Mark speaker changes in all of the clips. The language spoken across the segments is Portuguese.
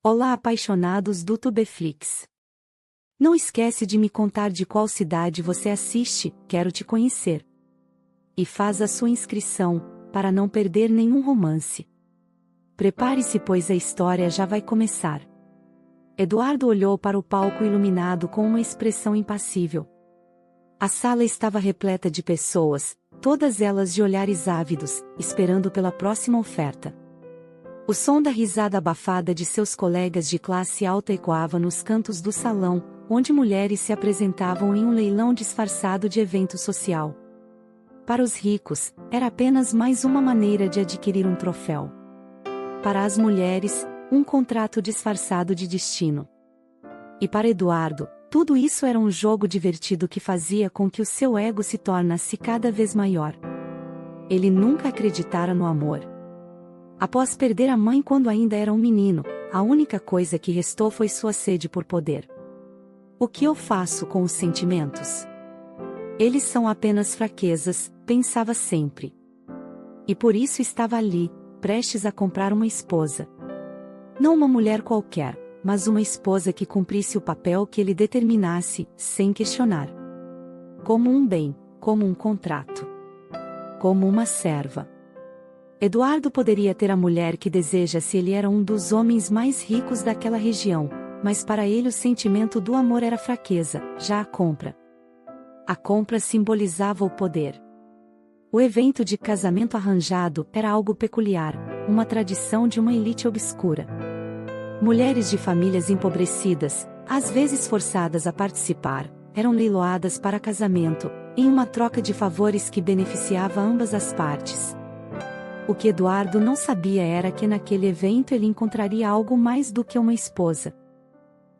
Speaker 1: Olá, apaixonados do Tubeflix. Não esquece de me contar de qual cidade você assiste, quero te conhecer. E faz a sua inscrição, para não perder nenhum romance. Prepare-se, pois a história já vai começar. Eduardo olhou para o palco iluminado com uma expressão impassível. A sala estava repleta de pessoas, todas elas de olhares ávidos, esperando pela próxima oferta. O som da risada abafada de seus colegas de classe alta ecoava nos cantos do salão, onde mulheres se apresentavam em um leilão disfarçado de evento social. Para os ricos, era apenas mais uma maneira de adquirir um troféu. Para as mulheres, um contrato disfarçado de destino. E para Eduardo, tudo isso era um jogo divertido que fazia com que o seu ego se tornasse cada vez maior. Ele nunca acreditara no amor. Após perder a mãe quando ainda era um menino, a única coisa que restou foi sua sede por poder. O que eu faço com os sentimentos? Eles são apenas fraquezas, pensava sempre. E por isso estava ali, prestes a comprar uma esposa. Não uma mulher qualquer, mas uma esposa que cumprisse o papel que ele determinasse, sem questionar. Como um bem, como um contrato. Como uma serva. Eduardo poderia ter a mulher que deseja se ele era um dos homens mais ricos daquela região, mas para ele o sentimento do amor era fraqueza, já a compra. A compra simbolizava o poder. O evento de casamento arranjado era algo peculiar, uma tradição de uma elite obscura. Mulheres de famílias empobrecidas, às vezes forçadas a participar, eram leiloadas para casamento, em uma troca de favores que beneficiava ambas as partes. O que Eduardo não sabia era que naquele evento ele encontraria algo mais do que uma esposa.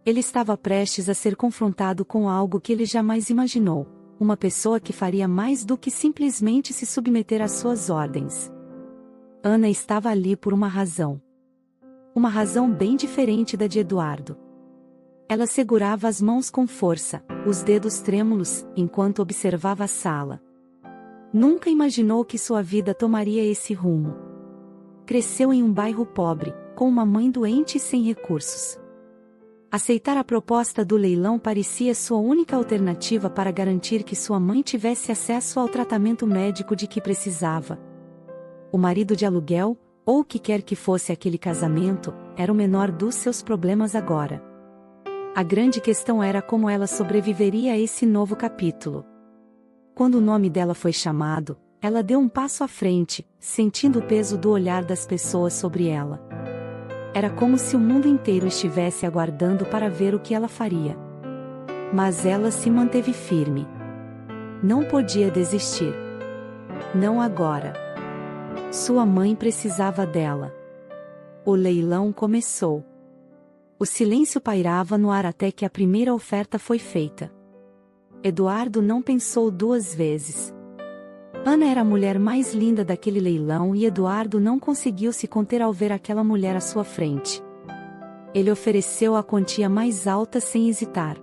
Speaker 1: Ele estava prestes a ser confrontado com algo que ele jamais imaginou, uma pessoa que faria mais do que simplesmente se submeter às suas ordens. Ana estava ali por uma razão. Uma razão bem diferente da de Eduardo. Ela segurava as mãos com força, os dedos trêmulos, enquanto observava a sala. Nunca imaginou que sua vida tomaria esse rumo. Cresceu em um bairro pobre, com uma mãe doente e sem recursos. Aceitar a proposta do leilão parecia sua única alternativa para garantir que sua mãe tivesse acesso ao tratamento médico de que precisava. O marido de aluguel, ou o que quer que fosse aquele casamento, era o menor dos seus problemas agora. A grande questão era como ela sobreviveria a esse novo capítulo. Quando o nome dela foi chamado, ela deu um passo à frente, sentindo o peso do olhar das pessoas sobre ela. Era como se o mundo inteiro estivesse aguardando para ver o que ela faria. Mas ela se manteve firme. Não podia desistir. Não agora. Sua mãe precisava dela. O leilão começou. O silêncio pairava no ar até que a primeira oferta foi feita. Eduardo não pensou duas vezes. Ana era a mulher mais linda daquele leilão e Eduardo não conseguiu se conter ao ver aquela mulher à sua frente. Ele ofereceu a quantia mais alta sem hesitar.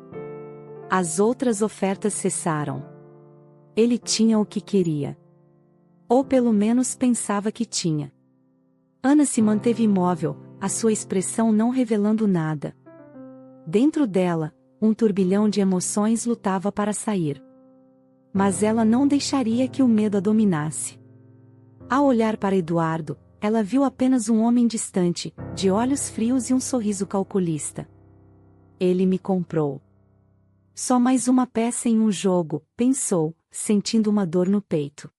Speaker 1: As outras ofertas cessaram. Ele tinha o que queria. Ou pelo menos pensava que tinha. Ana se manteve imóvel, a sua expressão não revelando nada. Dentro dela, um turbilhão de emoções lutava para sair. Mas ela não deixaria que o medo a dominasse. Ao olhar para Eduardo, ela viu apenas um homem distante, de olhos frios e um sorriso calculista. Ele me comprou. Só mais uma peça em um jogo, pensou, sentindo uma dor no peito.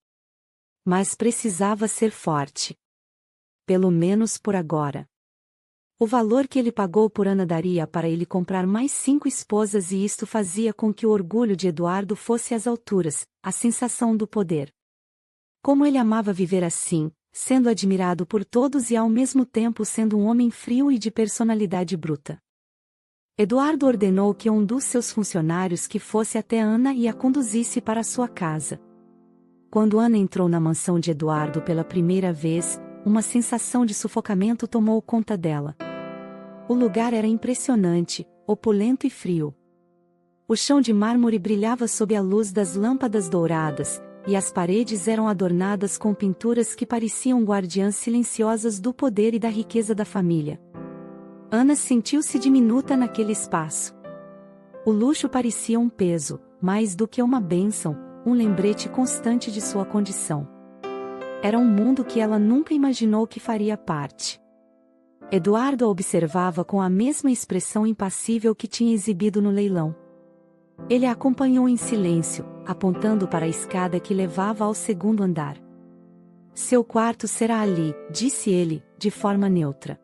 Speaker 1: Mas precisava ser forte. Pelo menos por agora. O valor que ele pagou por Ana daria para ele comprar mais 5 esposas e isto fazia com que o orgulho de Eduardo fosse às alturas, a sensação do poder. Como ele amava viver assim, sendo admirado por todos e ao mesmo tempo sendo um homem frio e de personalidade bruta. Eduardo ordenou que um dos seus funcionários que fosse até Ana e a conduzisse para sua casa. Quando Ana entrou na mansão de Eduardo pela primeira vez, uma sensação de sufocamento tomou conta dela. O lugar era impressionante, opulento e frio. O chão de mármore brilhava sob a luz das lâmpadas douradas, e as paredes eram adornadas com pinturas que pareciam guardiãs silenciosas do poder e da riqueza da família. Ana sentiu-se diminuta naquele espaço. O luxo parecia um peso, mais do que uma bênção, um lembrete constante de sua condição. Era um mundo que ela nunca imaginou que faria parte. Eduardo a observava com a mesma expressão impassível que tinha exibido no leilão. Ele a acompanhou em silêncio, apontando para a escada que levava ao segundo andar. Seu quarto será ali, disse ele, de forma neutra.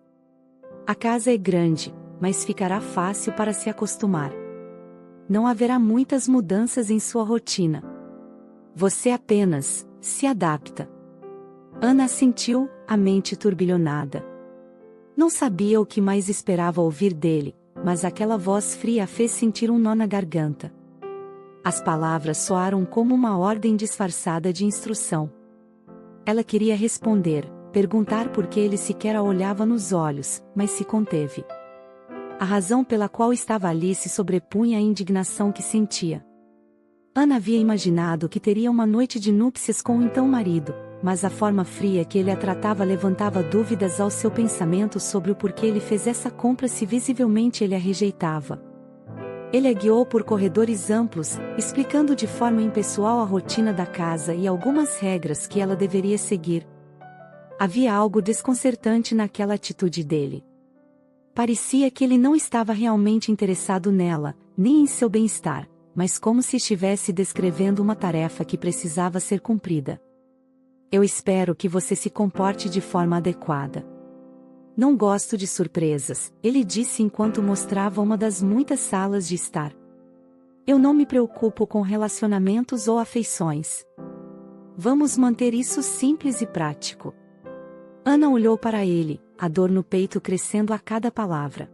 Speaker 1: A casa é grande, mas ficará fácil para se acostumar. Não haverá muitas mudanças em sua rotina. Você apenas se adapta. Ana assentiu, a mente turbilhonada. Não sabia o que mais esperava ouvir dele, mas aquela voz fria a fez sentir um nó na garganta. As palavras soaram como uma ordem disfarçada de instrução. Ela queria responder, perguntar por que ele sequer a olhava nos olhos, mas se conteve. A razão pela qual estava ali se sobrepunha à indignação que sentia. Ana havia imaginado que teria uma noite de núpcias com o então marido, mas a forma fria que ele a tratava levantava dúvidas ao seu pensamento sobre o porquê ele fez essa compra se visivelmente ele a rejeitava. Ele a guiou por corredores amplos, explicando de forma impessoal a rotina da casa e algumas regras que ela deveria seguir. Havia algo desconcertante naquela atitude dele. Parecia que ele não estava realmente interessado nela, nem em seu bem-estar, mas como se estivesse descrevendo uma tarefa que precisava ser cumprida. Eu espero que você se comporte de forma adequada. Não gosto de surpresas, ele disse enquanto mostrava uma das muitas salas de estar. Eu não me preocupo com relacionamentos ou afeições. Vamos manter isso simples e prático. Ana olhou para ele, a dor no peito crescendo a cada palavra.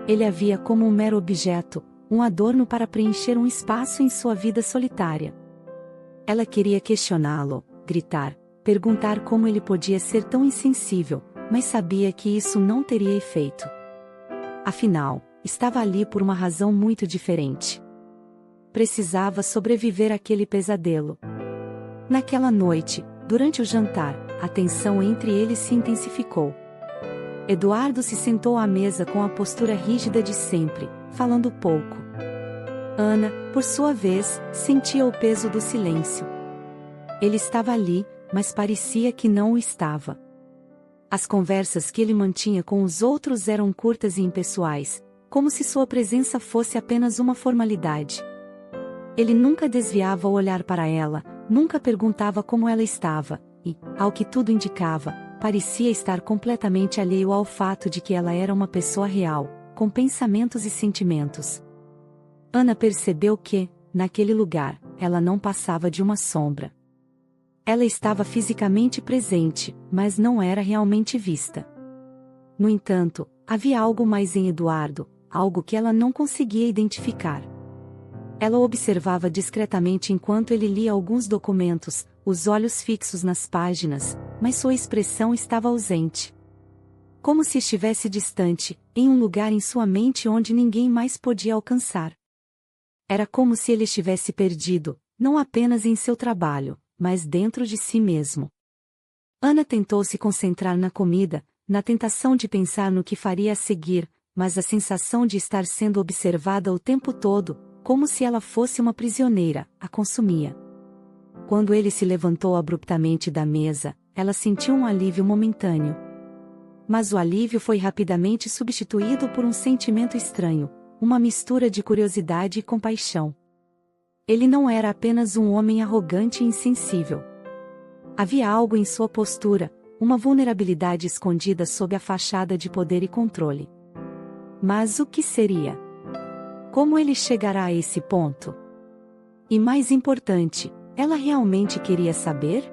Speaker 1: Ele a via como um mero objeto, um adorno para preencher um espaço em sua vida solitária. Ela queria questioná-lo, gritar, perguntar como ele podia ser tão insensível, mas sabia que isso não teria efeito. Afinal, estava ali por uma razão muito diferente. Precisava sobreviver àquele pesadelo. Naquela noite, durante o jantar, a tensão entre eles se intensificou. Eduardo se sentou à mesa com a postura rígida de sempre, falando pouco. Ana, por sua vez, sentia o peso do silêncio. Ele estava ali, mas parecia que não o estava. As conversas que ele mantinha com os outros eram curtas e impessoais, como se sua presença fosse apenas uma formalidade. Ele nunca desviava o olhar para ela, nunca perguntava como ela estava, e, ao que tudo indicava, parecia estar completamente alheio ao fato de que ela era uma pessoa real, com pensamentos e sentimentos. Ana percebeu que, naquele lugar, ela não passava de uma sombra. Ela estava fisicamente presente, mas não era realmente vista. No entanto, havia algo mais em Eduardo, algo que ela não conseguia identificar. Ela o observava discretamente enquanto ele lia alguns documentos, os olhos fixos nas páginas, mas sua expressão estava ausente. Como se estivesse distante, em um lugar em sua mente onde ninguém mais podia alcançar. Era como se ele estivesse perdido, não apenas em seu trabalho, mas dentro de si mesmo. Ana tentou se concentrar na comida, na tentação de pensar no que faria a seguir, mas a sensação de estar sendo observada o tempo todo, como se ela fosse uma prisioneira, a consumia. Quando ele se levantou abruptamente da mesa, ela sentiu um alívio momentâneo. Mas o alívio foi rapidamente substituído por um sentimento estranho, uma mistura de curiosidade e compaixão. Ele não era apenas um homem arrogante e insensível. Havia algo em sua postura, uma vulnerabilidade escondida sob a fachada de poder e controle. Mas o que seria? Como ele chegará a esse ponto? E mais importante, ela realmente queria saber?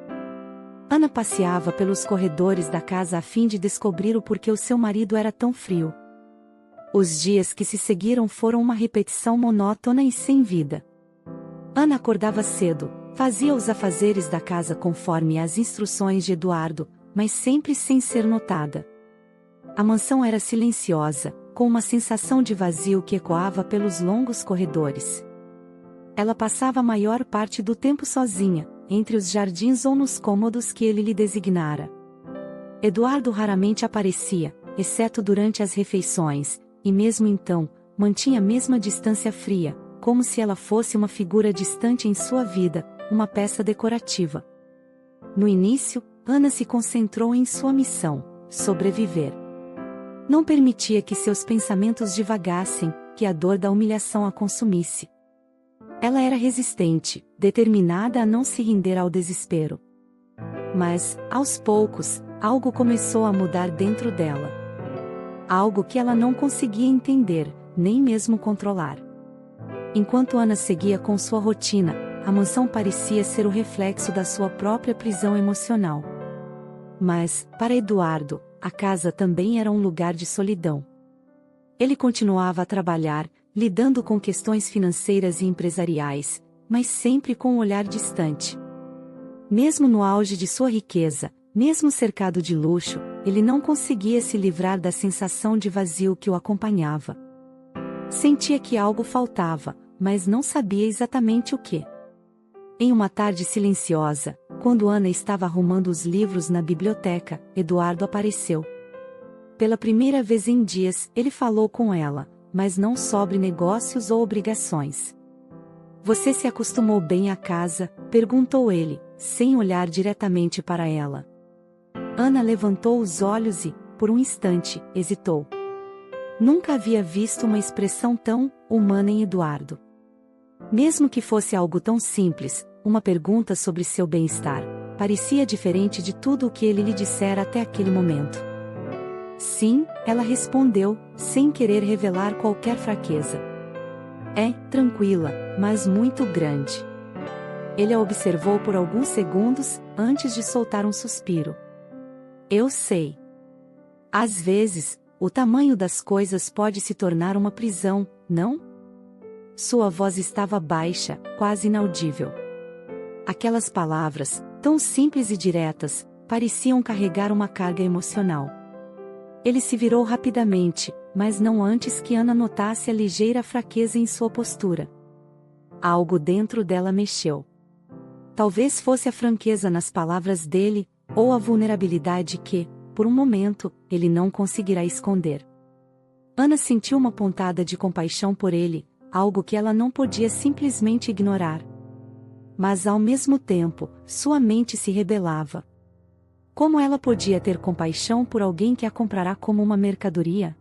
Speaker 1: Ana passeava pelos corredores da casa a fim de descobrir o porquê o seu marido era tão frio. Os dias que se seguiram foram uma repetição monótona e sem vida. Ana acordava cedo, fazia os afazeres da casa conforme as instruções de Eduardo, mas sempre sem ser notada. A mansão era silenciosa, com uma sensação de vazio que ecoava pelos longos corredores. Ela passava a maior parte do tempo sozinha, entre os jardins ou nos cômodos que ele lhe designara. Eduardo raramente aparecia, exceto durante as refeições, e mesmo então, mantinha a mesma distância fria, como se ela fosse uma figura distante em sua vida, uma peça decorativa. No início, Ana se concentrou em sua missão: sobreviver. Não permitia que seus pensamentos divagassem, que a dor da humilhação a consumisse. Ela era resistente, determinada a não se render ao desespero. Mas, aos poucos, algo começou a mudar dentro dela. Algo que ela não conseguia entender, nem mesmo controlar. Enquanto Ana seguia com sua rotina, a mansão parecia ser o reflexo da sua própria prisão emocional. Mas, para Eduardo, a casa também era um lugar de solidão. Ele continuava a trabalhar, lidando com questões financeiras e empresariais, mas sempre com um olhar distante. Mesmo no auge de sua riqueza, mesmo cercado de luxo, ele não conseguia se livrar da sensação de vazio que o acompanhava. Sentia que algo faltava, mas não sabia exatamente o que. Em uma tarde silenciosa, quando Ana estava arrumando os livros na biblioteca, Eduardo apareceu. Pela primeira vez em dias, ele falou com ela, mas não sobre negócios ou obrigações. "Você se acostumou bem à casa?", perguntou ele, sem olhar diretamente para ela. Ana levantou os olhos e, por um instante, hesitou. Nunca havia visto uma expressão tão humana em Eduardo. Mesmo que fosse algo tão simples, uma pergunta sobre seu bem-estar, parecia diferente de tudo o que ele lhe dissera até aquele momento. "Sim", ela respondeu, sem querer revelar qualquer fraqueza. "É tranquila, mas muito grande." Ele a observou por alguns segundos, antes de soltar um suspiro. "Eu sei. Às vezes, o tamanho das coisas pode se tornar uma prisão, não?" Sua voz estava baixa, quase inaudível. Aquelas palavras, tão simples e diretas, pareciam carregar uma carga emocional. Ele se virou rapidamente, mas não antes que Ana notasse a ligeira fraqueza em sua postura. Algo dentro dela mexeu. Talvez fosse a franqueza nas palavras dele, ou a vulnerabilidade que, por um momento, ele não conseguirá esconder. Ana sentiu uma pontada de compaixão por ele, algo que ela não podia simplesmente ignorar. Mas ao mesmo tempo, sua mente se rebelava. Como ela podia ter compaixão por alguém que a comprará como uma mercadoria?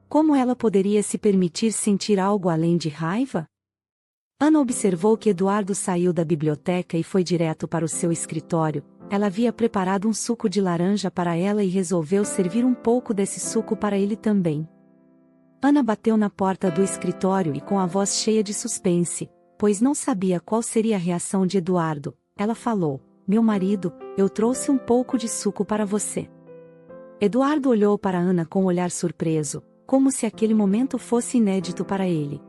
Speaker 1: Como ela poderia se permitir sentir algo além de raiva? Ana observou que Eduardo saiu da biblioteca e foi direto para o seu escritório. Ela havia preparado um suco de laranja para ela e resolveu servir um pouco desse suco para ele também. Ana bateu na porta do escritório e com a voz cheia de suspense, pois não sabia qual seria a reação de Eduardo, ela falou: "Meu marido, eu trouxe um pouco de suco para você." Eduardo olhou para Ana com um olhar surpreso, como se aquele momento fosse inédito para ele.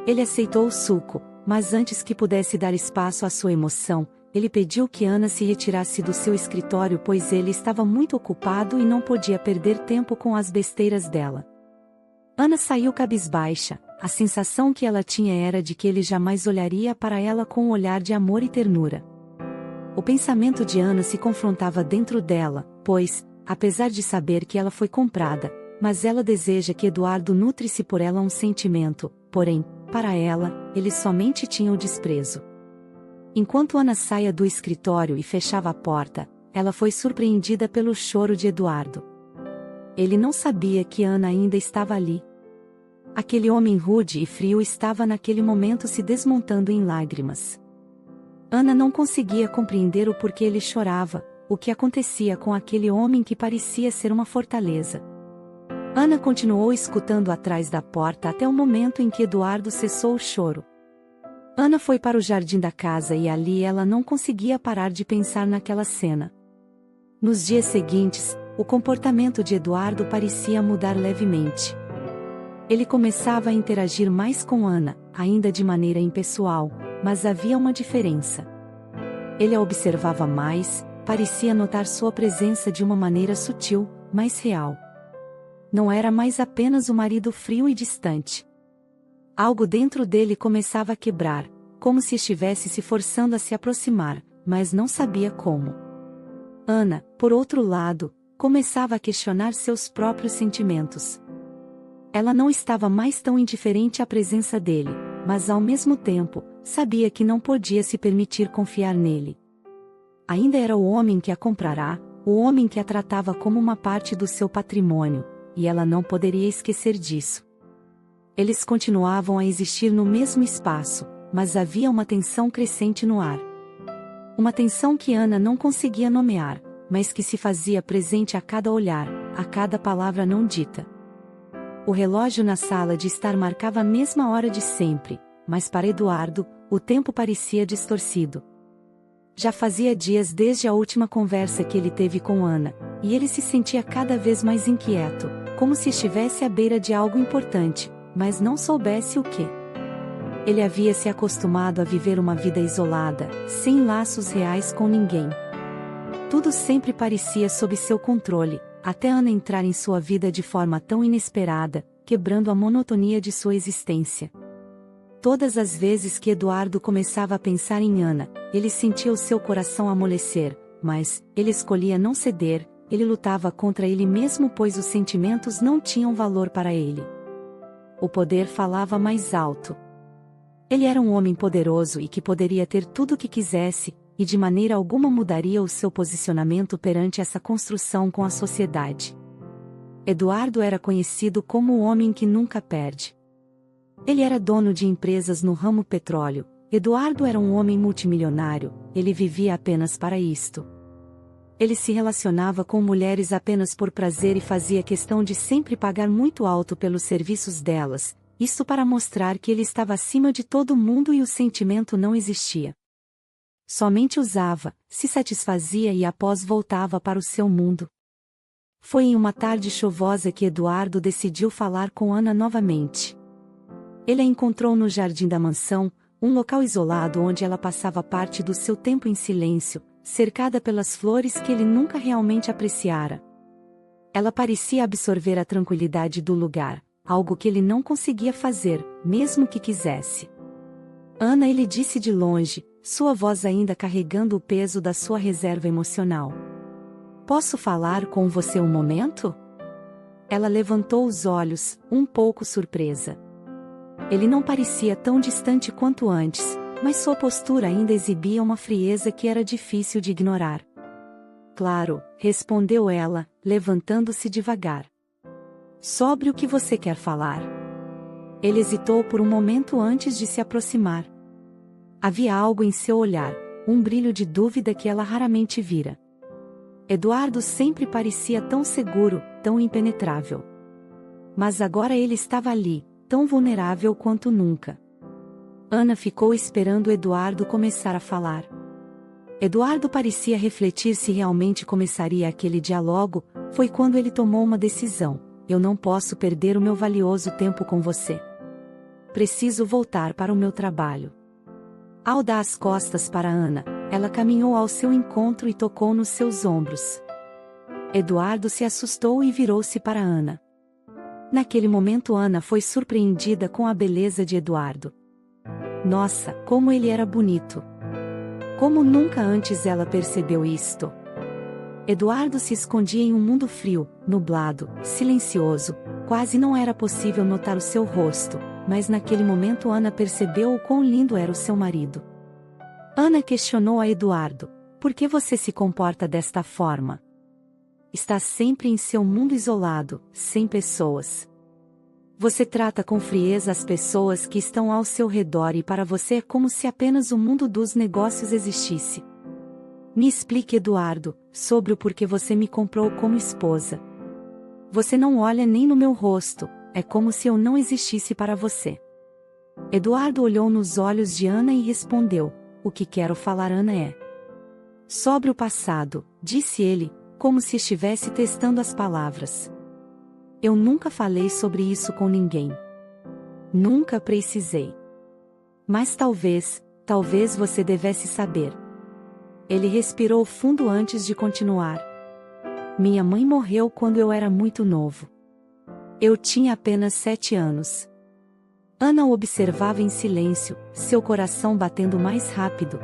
Speaker 1: Ele aceitou o suco, mas antes que pudesse dar espaço à sua emoção, ele pediu que Ana se retirasse do seu escritório pois ele estava muito ocupado e não podia perder tempo com as besteiras dela. Ana saiu cabisbaixa, a sensação que ela tinha era de que ele jamais olharia para ela com um olhar de amor e ternura. O pensamento de Ana se confrontava dentro dela, pois, apesar de saber que ela foi comprada, mas ela deseja que Eduardo nutre-se por ela um sentimento, porém, para ela, ele somente tinha o desprezo. Enquanto Ana saía do escritório e fechava a porta, ela foi surpreendida pelo choro de Eduardo. Ele não sabia que Ana ainda estava ali. Aquele homem rude e frio estava naquele momento se desmontando em lágrimas. Ana não conseguia compreender o porquê ele chorava, o que acontecia com aquele homem que parecia ser uma fortaleza. Ana continuou escutando atrás da porta até o momento em que Eduardo cessou o choro. Ana foi para o jardim da casa e ali ela não conseguia parar de pensar naquela cena. Nos dias seguintes, o comportamento de Eduardo parecia mudar levemente. Ele começava a interagir mais com Ana, ainda de maneira impessoal, mas havia uma diferença. Ele a observava mais, parecia notar sua presença de uma maneira sutil, mas real. Não era mais apenas o marido frio e distante. Algo dentro dele começava a quebrar, como se estivesse se forçando a se aproximar, mas não sabia como. Ana, por outro lado, começava a questionar seus próprios sentimentos. Ela não estava mais tão indiferente à presença dele, mas ao mesmo tempo, sabia que não podia se permitir confiar nele. Ainda era o homem que a comprará, o homem que a tratava como uma parte do seu patrimônio, e ela não poderia esquecer disso. Eles continuavam a existir no mesmo espaço, mas havia uma tensão crescente no ar. Uma tensão que Ana não conseguia nomear, mas que se fazia presente a cada olhar, a cada palavra não dita. O relógio na sala de estar marcava a mesma hora de sempre, mas para Eduardo, o tempo parecia distorcido. Já fazia dias desde a última conversa que ele teve com Ana, e ele se sentia cada vez mais inquieto, como se estivesse à beira de algo importante, mas não soubesse o que. Ele havia se acostumado a viver uma vida isolada, sem laços reais com ninguém. Tudo sempre parecia sob seu controle, até Ana entrar em sua vida de forma tão inesperada, quebrando a monotonia de sua existência. Todas as vezes que Eduardo começava a pensar em Ana, ele sentia o seu coração amolecer, mas ele escolhia não ceder, ele lutava contra ele mesmo pois os sentimentos não tinham valor para ele. O poder falava mais alto. Ele era um homem poderoso e que poderia ter tudo o que quisesse, e de maneira alguma mudaria o seu posicionamento perante essa construção com a sociedade. Eduardo era conhecido como o homem que nunca perde. Ele era dono de empresas no ramo petróleo. Eduardo era um homem multimilionário, ele vivia apenas para isto. Ele se relacionava com mulheres apenas por prazer e fazia questão de sempre pagar muito alto pelos serviços delas, isso para mostrar que ele estava acima de todo mundo e o sentimento não existia. Somente usava, se satisfazia e após voltava para o seu mundo. Foi em uma tarde chuvosa que Eduardo decidiu falar com Ana novamente. Ele a encontrou no jardim da mansão, um local isolado onde ela passava parte do seu tempo em silêncio, cercada pelas flores que ele nunca realmente apreciara. Ela parecia absorver a tranquilidade do lugar, algo que ele não conseguia fazer, mesmo que quisesse. Ana, ele disse de longe, sua voz ainda carregando o peso da sua reserva emocional. Posso falar com você um momento? Ela levantou os olhos, um pouco surpresa. Ele não parecia tão distante quanto antes, mas sua postura ainda exibia uma frieza que era difícil de ignorar. Claro, respondeu ela, levantando-se devagar. Sobre o que você quer falar? Ele hesitou por um momento antes de se aproximar. Havia algo em seu olhar, um brilho de dúvida que ela raramente vira. Eduardo sempre parecia tão seguro, tão impenetrável. Mas agora ele estava ali, tão vulnerável quanto nunca. Ana ficou esperando Eduardo começar a falar. Eduardo parecia refletir se realmente começaria aquele diálogo. Foi quando ele tomou uma decisão. Eu não posso perder o meu valioso tempo com você. Preciso voltar para o meu trabalho. Ao dar as costas para Ana, ela caminhou ao seu encontro e tocou nos seus ombros. Eduardo se assustou e virou-se para Ana. Naquele momento Ana foi surpreendida com a beleza de Eduardo. Nossa, como ele era bonito! Como nunca antes ela percebeu isto. Eduardo se escondia em um mundo frio, nublado, silencioso, quase não era possível notar o seu rosto, mas naquele momento Ana percebeu o quão lindo era o seu marido. Ana questionou a Eduardo, por que você se comporta desta forma? Está sempre em seu mundo isolado, sem pessoas. Você trata com frieza as pessoas que estão ao seu redor e para você é como se apenas o mundo dos negócios existisse. Me explique, Eduardo, sobre o porquê você me comprou como esposa. Você não olha nem no meu rosto, é como se eu não existisse para você. Eduardo olhou nos olhos de Ana e respondeu, o que quero falar, Ana, é sobre o passado, disse ele, como se estivesse testando as palavras. Eu nunca falei sobre isso com ninguém. Nunca precisei. Mas talvez você devesse saber. Ele respirou fundo antes de continuar. Minha mãe morreu quando eu era muito novo. Eu tinha apenas 7 anos. Ana o observava em silêncio, seu coração batendo mais rápido.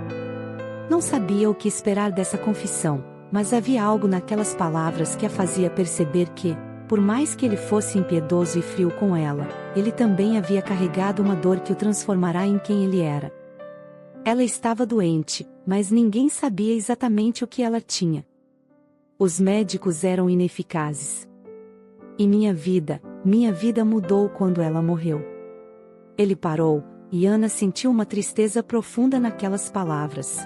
Speaker 1: Não sabia o que esperar dessa confissão, mas havia algo naquelas palavras que a fazia perceber que, por mais que ele fosse impiedoso e frio com ela, ele também havia carregado uma dor que o transformará em quem ele era. Ela estava doente, mas ninguém sabia exatamente o que ela tinha. Os médicos eram ineficazes. E minha vida mudou quando ela morreu. Ele parou, e Ana sentiu uma tristeza profunda naquelas palavras.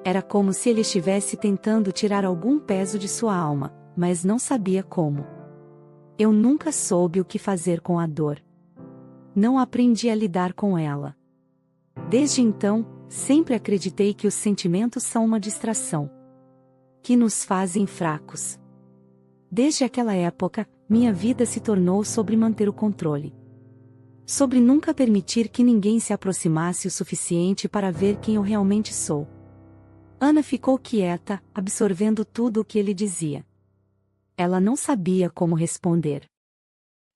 Speaker 1: Era como se ele estivesse tentando tirar algum peso de sua alma, mas não sabia como. Eu nunca soube o que fazer com a dor. Não aprendi a lidar com ela. Desde então, sempre acreditei que os sentimentos são uma distração, que nos fazem fracos. Desde aquela época, minha vida se tornou sobre manter o controle. Sobre nunca permitir que ninguém se aproximasse o suficiente para ver quem eu realmente sou. Ana ficou quieta, absorvendo tudo o que ele dizia. Ela não sabia como responder.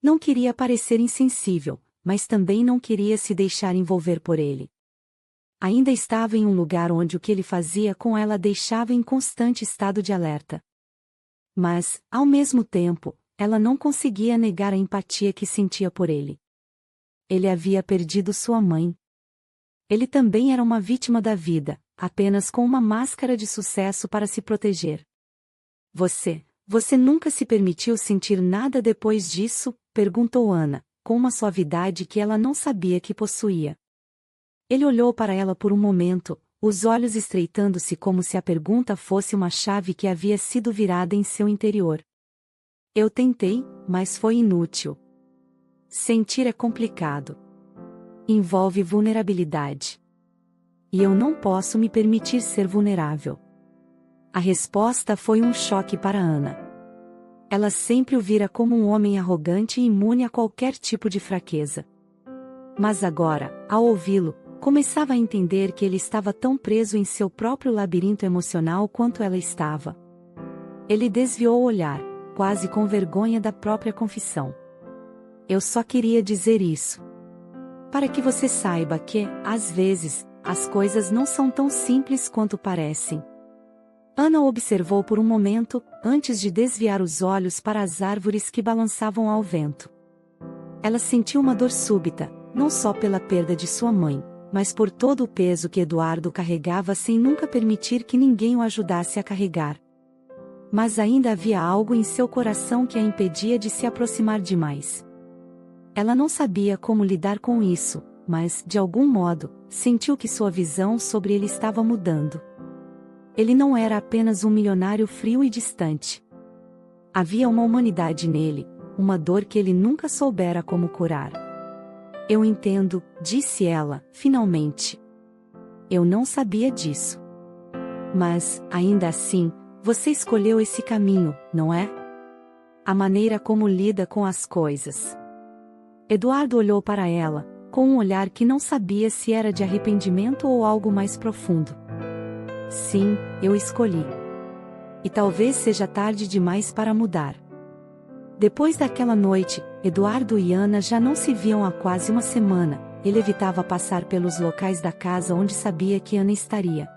Speaker 1: Não queria parecer insensível, mas também não queria se deixar envolver por ele. Ainda estava em um lugar onde o que ele fazia com ela deixava em constante estado de alerta. Mas, ao mesmo tempo, ela não conseguia negar a empatia que sentia por ele. Ele havia perdido sua mãe. Ele também era uma vítima da vida, apenas com uma máscara de sucesso para se proteger. Você nunca se permitiu sentir nada depois disso? Perguntou Ana, com uma suavidade que ela não sabia que possuía. Ele olhou para ela por um momento, os olhos estreitando-se como se a pergunta fosse uma chave que havia sido virada em seu interior. Eu tentei, mas foi inútil. Sentir é complicado. Envolve vulnerabilidade. E eu não posso me permitir ser vulnerável. A resposta foi um choque para Ana. Ela sempre o vira como um homem arrogante e imune a qualquer tipo de fraqueza. Mas agora, ao ouvi-lo, começava a entender que ele estava tão preso em seu próprio labirinto emocional quanto ela estava. Ele desviou o olhar, quase com vergonha da própria confissão. Eu só queria dizer isso. Para que você saiba que, às vezes, as coisas não são tão simples quanto parecem. Ana o observou por um momento, antes de desviar os olhos para as árvores que balançavam ao vento. Ela sentiu uma dor súbita, não só pela perda de sua mãe, mas por todo o peso que Eduardo carregava sem nunca permitir que ninguém o ajudasse a carregar. Mas ainda havia algo em seu coração que a impedia de se aproximar demais. Ela não sabia como lidar com isso, mas, de algum modo, sentiu que sua visão sobre ele estava mudando. Ele não era apenas um milionário frio e distante. Havia uma humanidade nele, uma dor que ele nunca soubera como curar. Eu entendo, disse ela, finalmente. Eu não sabia disso. Mas, ainda assim, você escolheu esse caminho, não é? A maneira como lida com as coisas. Eduardo olhou para ela, com um olhar que não sabia se era de arrependimento ou algo mais profundo. Sim, eu escolhi. E talvez seja tarde demais para mudar. Depois daquela noite, Eduardo e Ana já não se viam há quase uma semana. Ele evitava passar pelos locais da casa onde sabia que Ana estaria.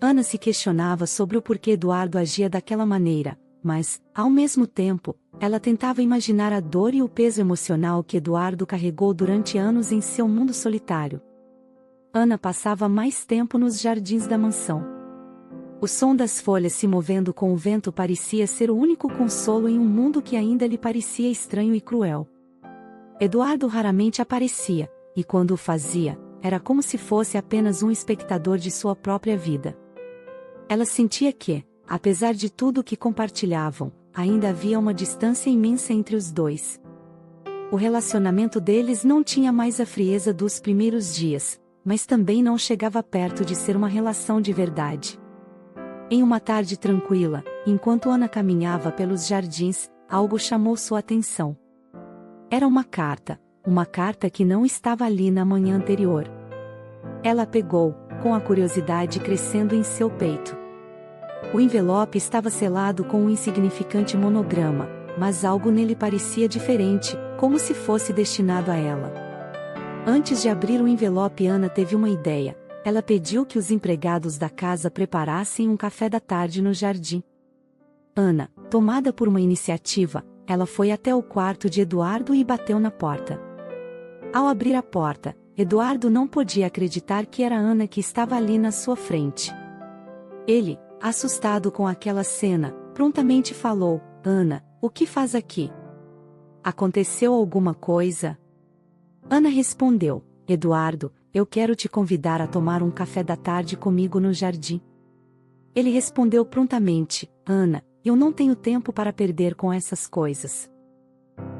Speaker 1: Ana se questionava sobre o porquê Eduardo agia daquela maneira, mas, ao mesmo tempo, ela tentava imaginar a dor e o peso emocional que Eduardo carregou durante anos em seu mundo solitário. Ana passava mais tempo nos jardins da mansão. O som das folhas se movendo com o vento parecia ser o único consolo em um mundo que ainda lhe parecia estranho e cruel. Eduardo raramente aparecia, e quando o fazia, era como se fosse apenas um espectador de sua própria vida. Ela sentia que, apesar de tudo o que compartilhavam, ainda havia uma distância imensa entre os dois. O relacionamento deles não tinha mais a frieza dos primeiros dias, mas também não chegava perto de ser uma relação de verdade. Em uma tarde tranquila, enquanto Ana caminhava pelos jardins, algo chamou sua atenção. Era uma carta que não estava ali na manhã anterior. Ela a pegou, com a curiosidade crescendo em seu peito. O envelope estava selado com um insignificante monograma, mas algo nele parecia diferente, como se fosse destinado a ela. Antes de abrir o envelope, Ana teve uma ideia. ela pediu que os empregados da casa preparassem um café da tarde no jardim. Ana, tomada por uma iniciativa, ela foi até o quarto de Eduardo e bateu na porta. Ao abrir a porta, Eduardo não podia acreditar que era Ana que estava ali na sua frente. Ele, assustado com aquela cena, prontamente falou: Ana, o que faz aqui? Aconteceu alguma coisa? Ana respondeu: Eduardo, eu quero te convidar a tomar um café da tarde comigo no jardim. Ele respondeu prontamente: Ana, eu não tenho tempo para perder com essas coisas.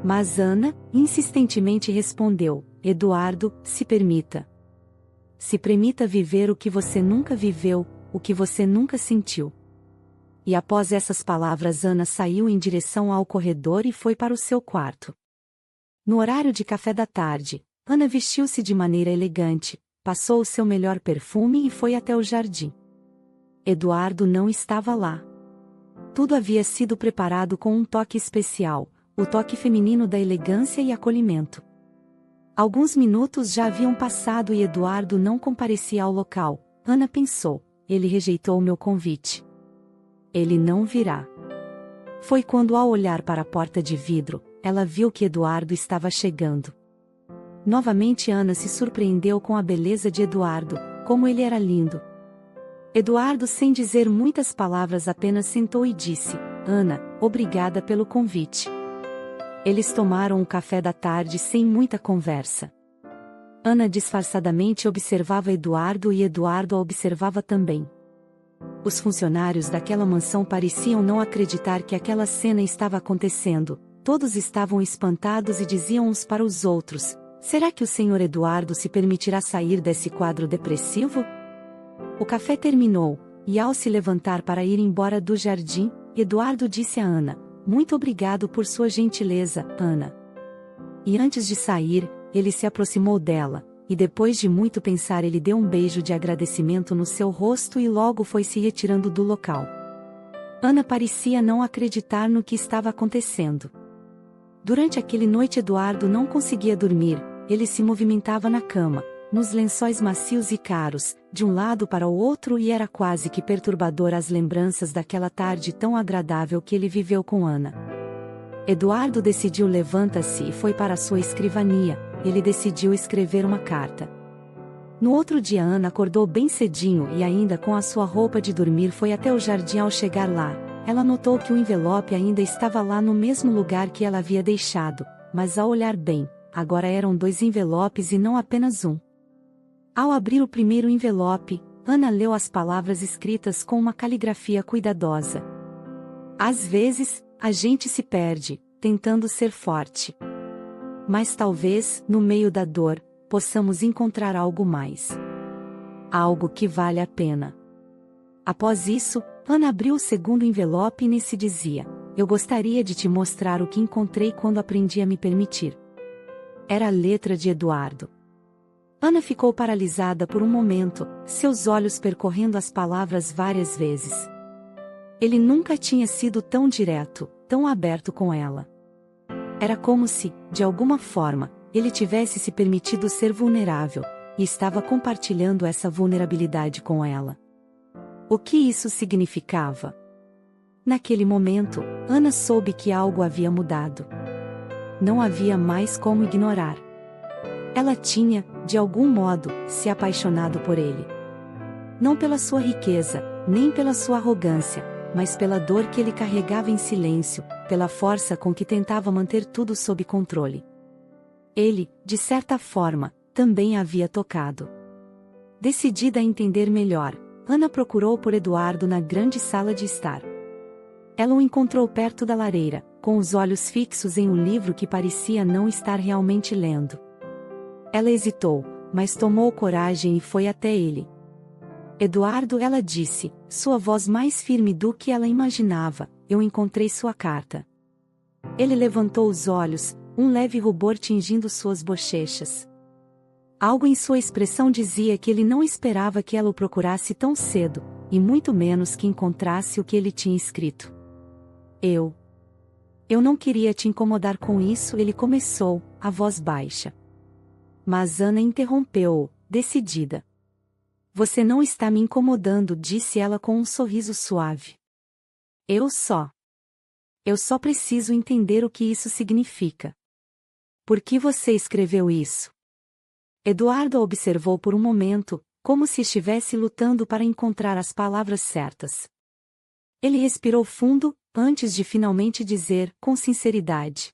Speaker 1: Mas Ana, insistentemente respondeu: Eduardo, se permita. Se permita viver o que você nunca viveu, o que você nunca sentiu. E após essas palavras Ana saiu em direção ao corredor e foi para o seu quarto. No horário de café da tarde, Ana vestiu-se de maneira elegante, passou o seu melhor perfume e foi até o jardim. Eduardo não estava lá. Tudo havia sido preparado com um toque especial, o toque feminino da elegância e acolhimento. Alguns minutos já haviam passado e Eduardo não comparecia ao local. Ana pensou: ele rejeitou o meu convite. Ele não virá. Foi quando, ao olhar para a porta de vidro, ela viu que Eduardo estava chegando. Novamente Ana se surpreendeu com a beleza de Eduardo, como ele era lindo. Eduardo, sem dizer muitas palavras, apenas sentou e disse: Ana, obrigada pelo convite. Eles tomaram um café da tarde sem muita conversa. Ana disfarçadamente observava Eduardo e Eduardo a observava também. Os funcionários daquela mansão pareciam não acreditar que aquela cena estava acontecendo. Todos estavam espantados e diziam uns para os outros: será que o senhor Eduardo se permitirá sair desse quadro depressivo? O café terminou, e ao se levantar para ir embora do jardim, Eduardo disse a Ana: muito obrigado por sua gentileza, Ana. E antes de sair, ele se aproximou dela, e depois de muito pensar ele deu um beijo de agradecimento no seu rosto e logo foi se retirando do local. Ana parecia não acreditar no que estava acontecendo. Durante aquela noite Eduardo não conseguia dormir, ele se movimentava na cama, nos lençóis macios e caros, de um lado para o outro, e era quase que perturbador as lembranças daquela tarde tão agradável que ele viveu com Ana. Eduardo decidiu levantar-se e foi para sua escrivaninha. Ele decidiu escrever uma carta. No outro dia Ana acordou bem cedinho e ainda com a sua roupa de dormir foi até o jardim. Ao chegar lá, ela notou que o envelope ainda estava lá no mesmo lugar que ela havia deixado, mas ao olhar bem, agora eram 2 envelopes e não apenas um. Ao abrir o primeiro envelope, Ana leu as palavras escritas com uma caligrafia cuidadosa. Às vezes, a gente se perde, tentando ser forte. Mas talvez, no meio da dor, possamos encontrar algo mais. Algo que vale a pena. Após isso, Ana abriu o segundo envelope e nesse dizia: eu gostaria de te mostrar o que encontrei quando aprendi a me permitir. Era a letra de Eduardo. Ana ficou paralisada por um momento, seus olhos percorrendo as palavras várias vezes. Ele nunca tinha sido tão direto, tão aberto com ela. Era como se, de alguma forma, ele tivesse se permitido ser vulnerável, e estava compartilhando essa vulnerabilidade com ela. O que isso significava? Naquele momento, Ana soube que algo havia mudado. Não havia mais como ignorar. Ela tinha, de algum modo, se apaixonado por ele. Não pela sua riqueza, nem pela sua arrogância, mas pela dor que ele carregava em silêncio, pela força com que tentava manter tudo sob controle. Ele, de certa forma, também a havia tocado. Decidida a entender melhor, Ana procurou por Eduardo na grande sala de estar. Ela o encontrou perto da lareira, com os olhos fixos em um livro que parecia não estar realmente lendo. Ela hesitou, mas tomou coragem e foi até ele. Eduardo, ela disse, sua voz mais firme do que ela imaginava, eu encontrei sua carta. Ele levantou os olhos, um leve rubor tingindo suas bochechas. Algo em sua expressão dizia que ele não esperava que ela o procurasse tão cedo, e muito menos que encontrasse o que ele tinha escrito. Eu não queria te incomodar com isso, ele começou, a voz baixa. Mas Ana interrompeu-o, decidida. Você não está me incomodando, disse ela com um sorriso suave. Eu só preciso entender o que isso significa. Por que você escreveu isso? Eduardo a observou por um momento, como se estivesse lutando para encontrar as palavras certas. Ele respirou fundo, antes de finalmente dizer, com sinceridade.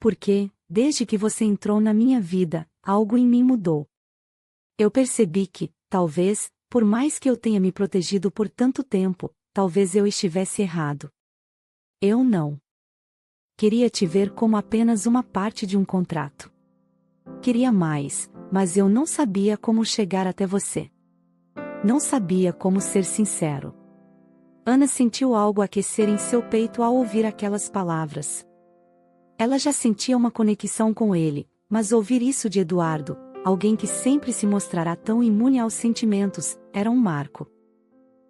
Speaker 1: Porque, desde que você entrou na minha vida, algo em mim mudou. Eu percebi que, talvez, por mais que eu tenha me protegido por tanto tempo, talvez eu estivesse errado. Eu não queria te ver como apenas uma parte de um contrato. Queria mais, mas eu não sabia como chegar até você. Não sabia como ser sincero. Ana sentiu algo aquecer em seu peito ao ouvir aquelas palavras. Ela já sentia uma conexão com ele, mas ouvir isso de Eduardo, alguém que sempre se mostrará tão imune aos sentimentos, era um marco.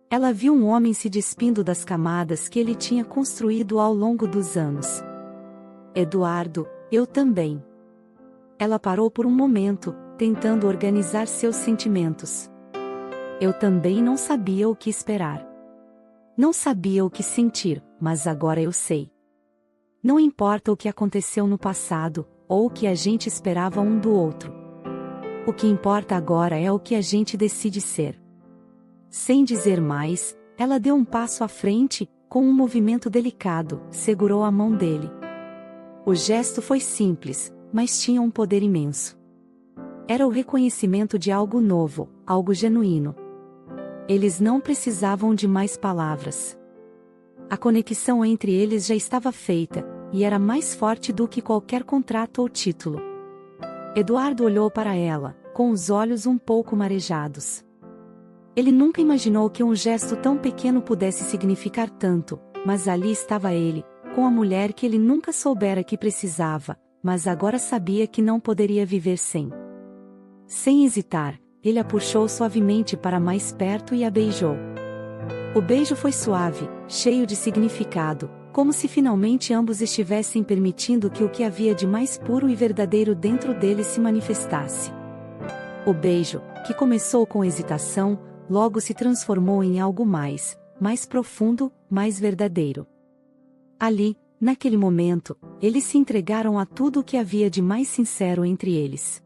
Speaker 1: Ela viu um homem se despindo das camadas que ele tinha construído ao longo dos anos. Eduardo, eu também. Ela parou por um momento, tentando organizar seus sentimentos. Eu também não sabia o que esperar. Não sabia o que sentir, mas agora eu sei. Não importa o que aconteceu no passado, ou o que a gente esperava um do outro. O que importa agora é o que a gente decide ser. Sem dizer mais, ela deu um passo à frente, com um movimento delicado, segurou a mão dele. O gesto foi simples, mas tinha um poder imenso. Era o reconhecimento de algo novo, algo genuíno. Eles não precisavam de mais palavras. A conexão entre eles já estava feita, e era mais forte do que qualquer contrato ou título. Eduardo olhou para ela, com os olhos um pouco marejados. Ele nunca imaginou que um gesto tão pequeno pudesse significar tanto, mas ali estava ele, com a mulher que ele nunca soubera que precisava, mas agora sabia que não poderia viver sem. Sem hesitar, ele a puxou suavemente para mais perto e a beijou. O beijo foi suave, cheio de significado, como se finalmente ambos estivessem permitindo que o que havia de mais puro e verdadeiro dentro dele se manifestasse. O beijo, que começou com hesitação, logo se transformou em algo mais profundo, mais verdadeiro. Ali, naquele momento, eles se entregaram a tudo o que havia de mais sincero entre eles.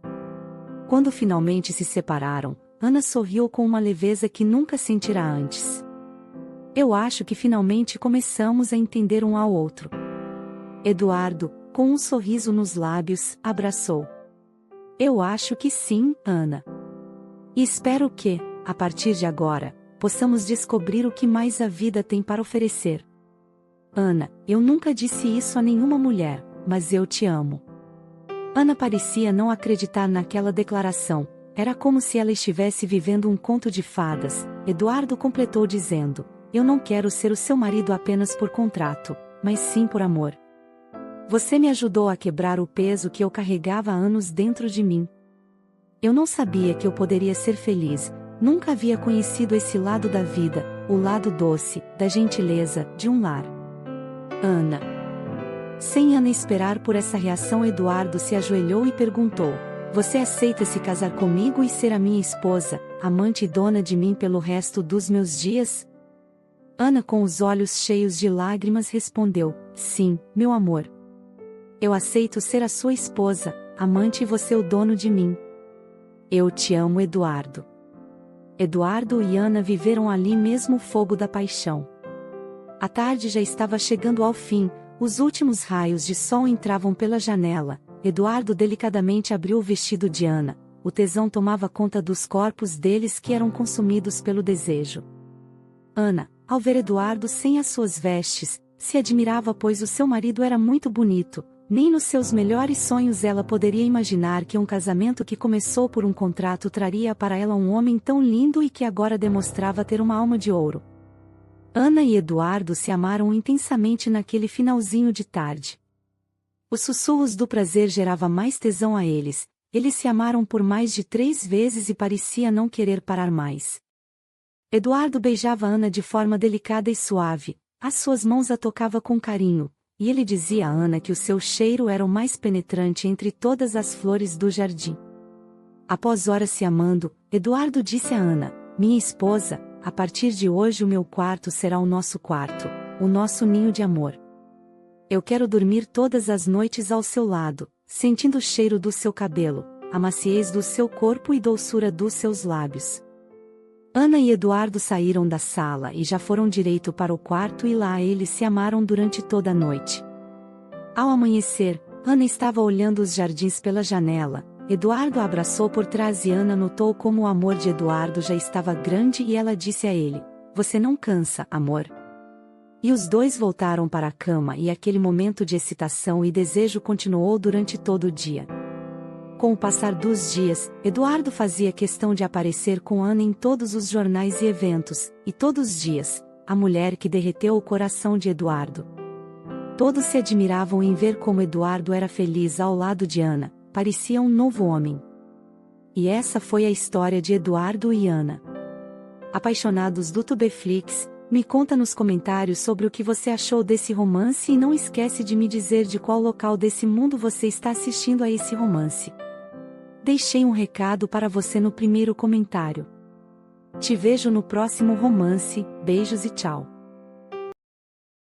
Speaker 1: Quando finalmente se separaram, Ana sorriu com uma leveza que nunca sentira antes. Eu acho que finalmente começamos a entender um ao outro. Eduardo, com um sorriso nos lábios, abraçou. Eu acho que sim, Ana. E espero que, a partir de agora, possamos descobrir o que mais a vida tem para oferecer. Ana, eu nunca disse isso a nenhuma mulher, mas eu te amo. Ana parecia não acreditar naquela declaração, era como se ela estivesse vivendo um conto de fadas. Eduardo completou dizendo: eu não quero ser o seu marido apenas por contrato, mas sim por amor. Você me ajudou a quebrar o peso que eu carregava há anos dentro de mim. Eu não sabia que eu poderia ser feliz, nunca havia conhecido esse lado da vida, o lado doce, da gentileza, de um lar. Ana. Sem Ana esperar por essa reação, Eduardo se ajoelhou e perguntou: você aceita se casar comigo e ser a minha esposa, amante e dona de mim pelo resto dos meus dias? Ana, com os olhos cheios de lágrimas, respondeu: sim, meu amor. Eu aceito ser a sua esposa, amante e você o dono de mim. Eu te amo, Eduardo. Eduardo e Ana viveram ali mesmo o fogo da paixão. A tarde já estava chegando ao fim, os últimos raios de sol entravam pela janela. Eduardo delicadamente abriu o vestido de Ana, o tesão tomava conta dos corpos deles que eram consumidos pelo desejo. Ana, ao ver Eduardo sem as suas vestes, se admirava, pois o seu marido era muito bonito. Nem nos seus melhores sonhos ela poderia imaginar que um casamento que começou por um contrato traria para ela um homem tão lindo e que agora demonstrava ter uma alma de ouro. Ana e Eduardo se amaram intensamente naquele finalzinho de tarde. Os sussurros do prazer geravam mais tesão a eles. Eles se amaram por mais de 3 vezes e parecia não querer parar mais. Eduardo beijava Ana de forma delicada e suave, as suas mãos a tocava com carinho, e ele dizia a Ana que o seu cheiro era o mais penetrante entre todas as flores do jardim. Após horas se amando, Eduardo disse a Ana, minha esposa, a partir de hoje o meu quarto será o nosso quarto, o nosso ninho de amor. Eu quero dormir todas as noites ao seu lado, sentindo o cheiro do seu cabelo, a maciez do seu corpo e doçura dos seus lábios. Ana e Eduardo saíram da sala e já foram direito para o quarto e lá eles se amaram durante toda a noite. Ao amanhecer, Ana estava olhando os jardins pela janela, Eduardo a abraçou por trás e Ana notou como o amor de Eduardo já estava grande e ela disse a ele, você não cansa, amor? E os dois voltaram para a cama e aquele momento de excitação e desejo continuou durante todo o dia. Com o passar dos dias, Eduardo fazia questão de aparecer com Ana em todos os jornais e eventos, e todos os dias, a mulher que derreteu o coração de Eduardo. Todos se admiravam em ver como Eduardo era feliz ao lado de Ana, parecia um novo homem. E essa foi a história de Eduardo e Ana. Apaixonados do Tubeflix, me conta nos comentários sobre o que você achou desse romance e não esquece de me dizer de qual local desse mundo você está assistindo a esse romance. Deixei um recado para você no primeiro comentário. Te vejo no próximo romance, beijos e tchau.